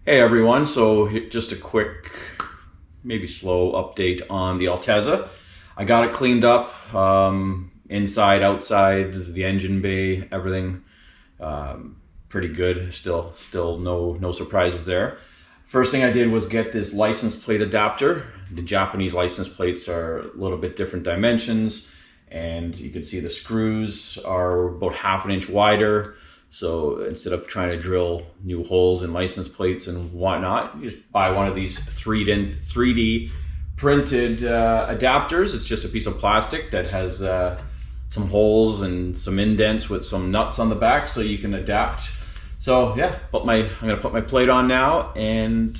Hey everyone, so just a quick, maybe slow update on the Altezza. I got it cleaned up, inside, outside, the engine bay, everything pretty good. Still no surprises there. First thing I did was get this license plate adapter. The Japanese license plates are a little bit different dimensions, and you can see the screws are about ½ an inch wider. So instead of trying to drill new holes in license plates and whatnot, you just buy one of these 3D printed adapters. It's just a piece of plastic that has some holes and some indents with some nuts on the back, so you can adapt. So yeah, I'm gonna put my plate on now, and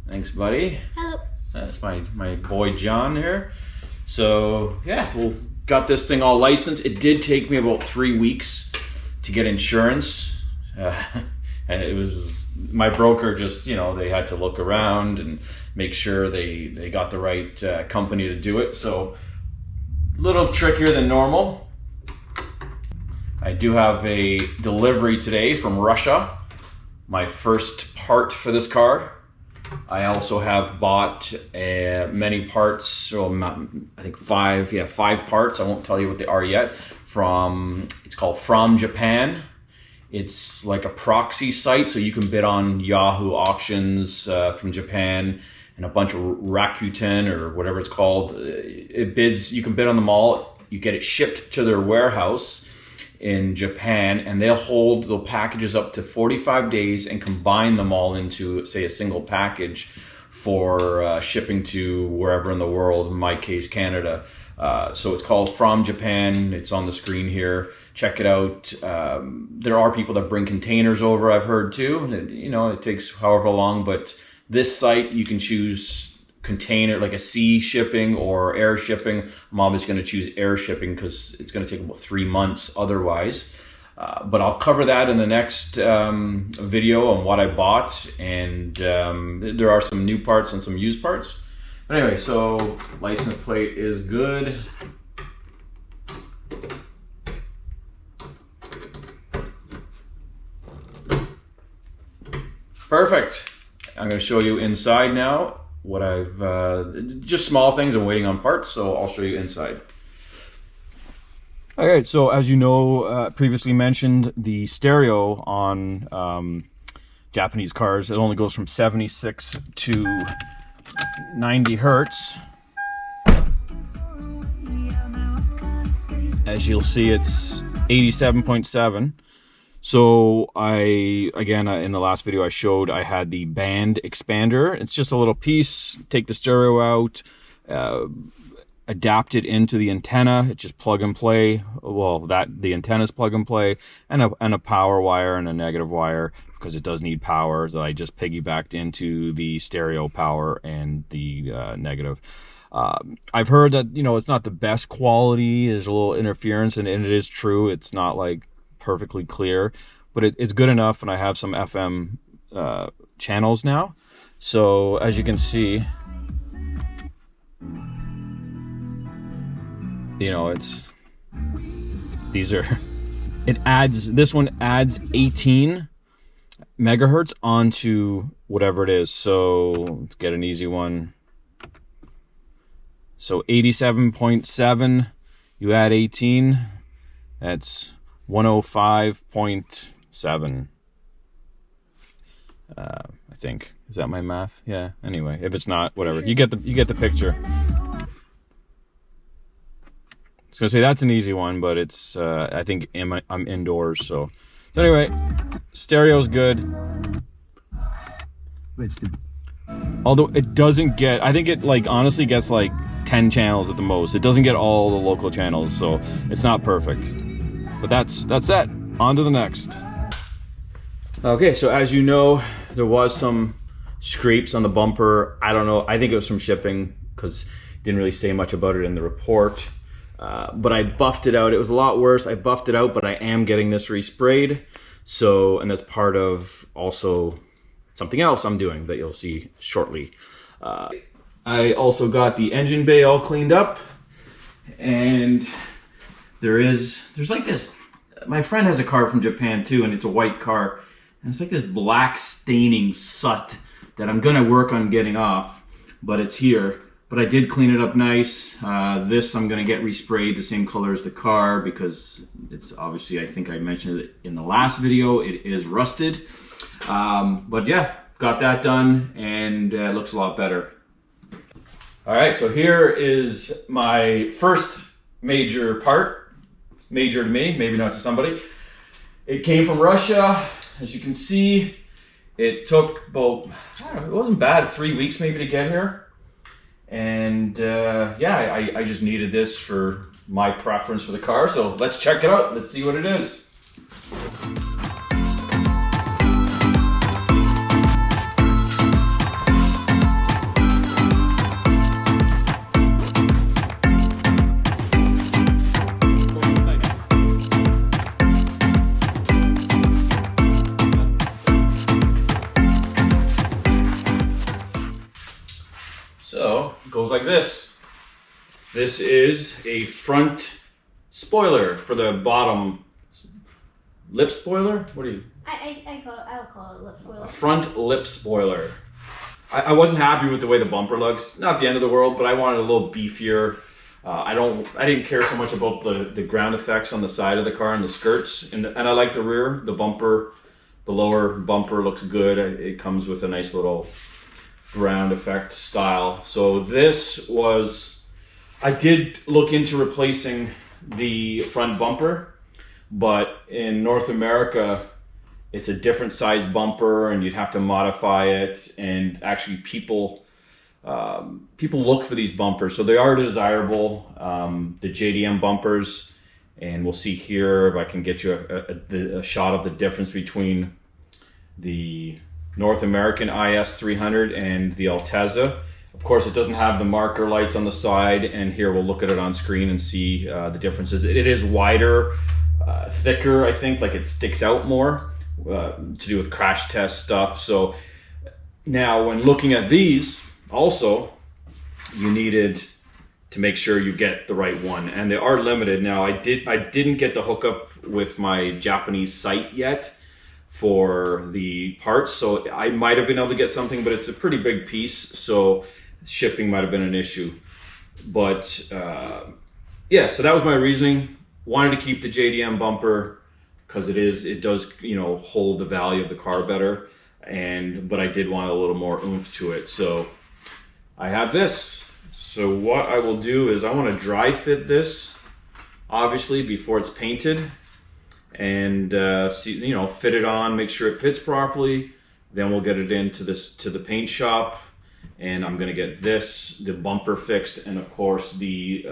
thanks, buddy. Hello. That's my boy John here. So yeah, we'll got this thing all licensed. It did take me about 3 weeks to get insurance. And it was my broker, just, you know, they had to look around and make sure they got the right company to do it. So a little trickier than normal. I do have a delivery today from Russia, my first part for this car. I also have bought many parts, so I think five parts. I won't tell you what they are yet. It's called From Japan. It's like a proxy site, so you can bid on Yahoo auctions from Japan, and a bunch of Rakuten or whatever it's called. You can bid on them all. You get it shipped to their warehouse in Japan, and they'll hold the packages up to 45 days and combine them all into, say, a single package for shipping to wherever in the world, in my case, Canada. So it's called From Japan. It's on the screen here. Check it out. There are people that bring containers over, I've heard too. You know, it takes however long, but this site, you can choose container, like a sea shipping or air shipping. I'm obviously going to choose air shipping because it's going to take about 3 months otherwise. But I'll cover that in the next video on what I bought, and there are some new parts and some used parts. But anyway, so license plate is good. Perfect. I'm going to show you inside now. What I've just small things. I'm waiting on parts, so I'll show you inside. All right, so as you know, previously mentioned, the stereo on Japanese cars, it only goes from 76 to 90 hertz. As you'll see, it's 87.7. So again, in the last video I showed, I had the band expander. It's just a little piece. Take the stereo out, adapt it into the antenna. It's just plug and play. Well, the antenna's plug and play, and a power wire and a negative wire, because it does need power. So I just piggybacked into the stereo power and the negative. I've heard that, you know, it's not the best quality. There's a little interference, and it is true. It's not like perfectly clear, but it's good enough, and I have some FM channels now. So as you can see, you know, this one adds 18 megahertz onto whatever it is. So let's get an easy one. So 87.7, you add 18, that's 105.7. I think, is that my math? Yeah. Anyway, if it's not, whatever. You get the picture. I was gonna say that's an easy one, but it's I think I'm indoors, so anyway, stereo's good. Although it doesn't get, I think it honestly gets 10 channels at the most. It doesn't get all the local channels, so it's not perfect. But that's that. On to the next. Okay, so as you know, there was some scrapes on the bumper. I don't know, I think it was from shipping, because it didn't really say much about it in the report. But I buffed it out. It was a lot worse. I buffed it out, but I am getting this resprayed. So, and that's part of also something else I'm doing that you'll see shortly. I also got the engine bay all cleaned up, and there's like this, my friend has a car from Japan too, and it's a white car. And it's like this black staining soot that I'm gonna work on getting off, but it's here. But I did clean it up nice. This I'm gonna get resprayed the same color as the car because it's obviously, I think I mentioned it in the last video, it is rusted. But yeah, got that done and it looks a lot better. All right, so here is my first major part. Major to me, maybe not to somebody. It came from Russia. As you can see, it took about, I don't know, it wasn't bad, 3 weeks maybe to get here. And yeah, I just needed this for my preference for the car. So let's check it out. Let's see what it is. So it goes like this. This is a front spoiler for the bottom lip spoiler. What do you? I'll call it lip spoiler. A front lip spoiler. I wasn't happy with the way the bumper looks. Not the end of the world, but I wanted a little beefier. I didn't care so much about the ground effects on the side of the car and the skirts, and I like the rear. The bumper, the lower bumper looks good. It comes with a nice little ground effect style. So this was, I did look into replacing the front bumper, but in North America it's a different size bumper and you'd have to modify it, and actually people look for these bumpers, so they are desirable, the JDM bumpers. And we'll see here if I can get you a shot of the difference between the North American IS300 and the Altezza. Of course, it doesn't have the marker lights on the side, and here we'll look at it on screen and see the differences. It is wider, thicker, I think, like it sticks out more, to do with crash test stuff. So now when looking at these, also, you needed to make sure you get the right one, and they are limited. Now I didn't get the hookup with my Japanese site yet for the parts, so I might have been able to get something, but it's a pretty big piece, so shipping might have been an issue. But yeah, so that was my reasoning. Wanted to keep the JDM bumper because it does, you know, hold the value of the car better, but I did want a little more oomph to it. So I have this. So what I will do is I want to dry fit this, obviously, before it's painted, and see, you know, fit it on, make sure it fits properly. Then we'll get it into to the paint shop, and I'm gonna get the bumper fixed, and of course the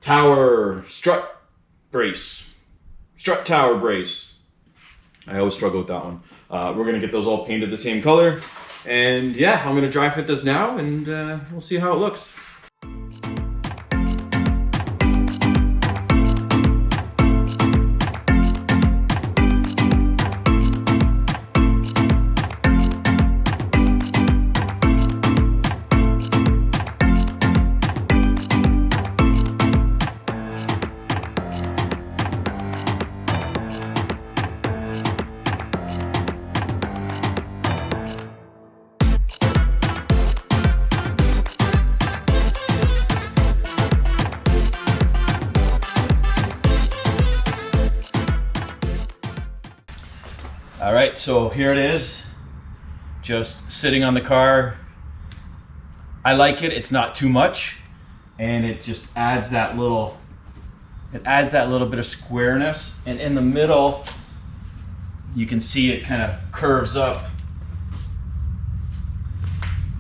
tower strut tower brace. I always struggle with that one. We're gonna get those all painted the same color, and yeah, I'm gonna dry fit this now, and we'll see how it looks. All right, so here it is, just sitting on the car. I like it, it's not too much, and it just adds that little, bit of squareness. And in the middle, you can see it kind of curves up.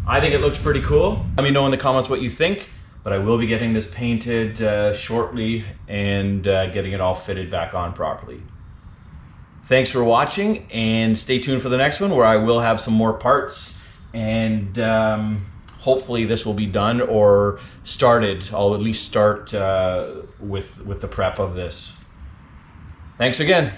I think it looks pretty cool. Let me know in the comments what you think, but I will be getting this painted shortly and getting it all fitted back on properly. Thanks for watching, and stay tuned for the next one where I will have some more parts, and hopefully this will be done or started. I'll at least start with the prep of this. Thanks again.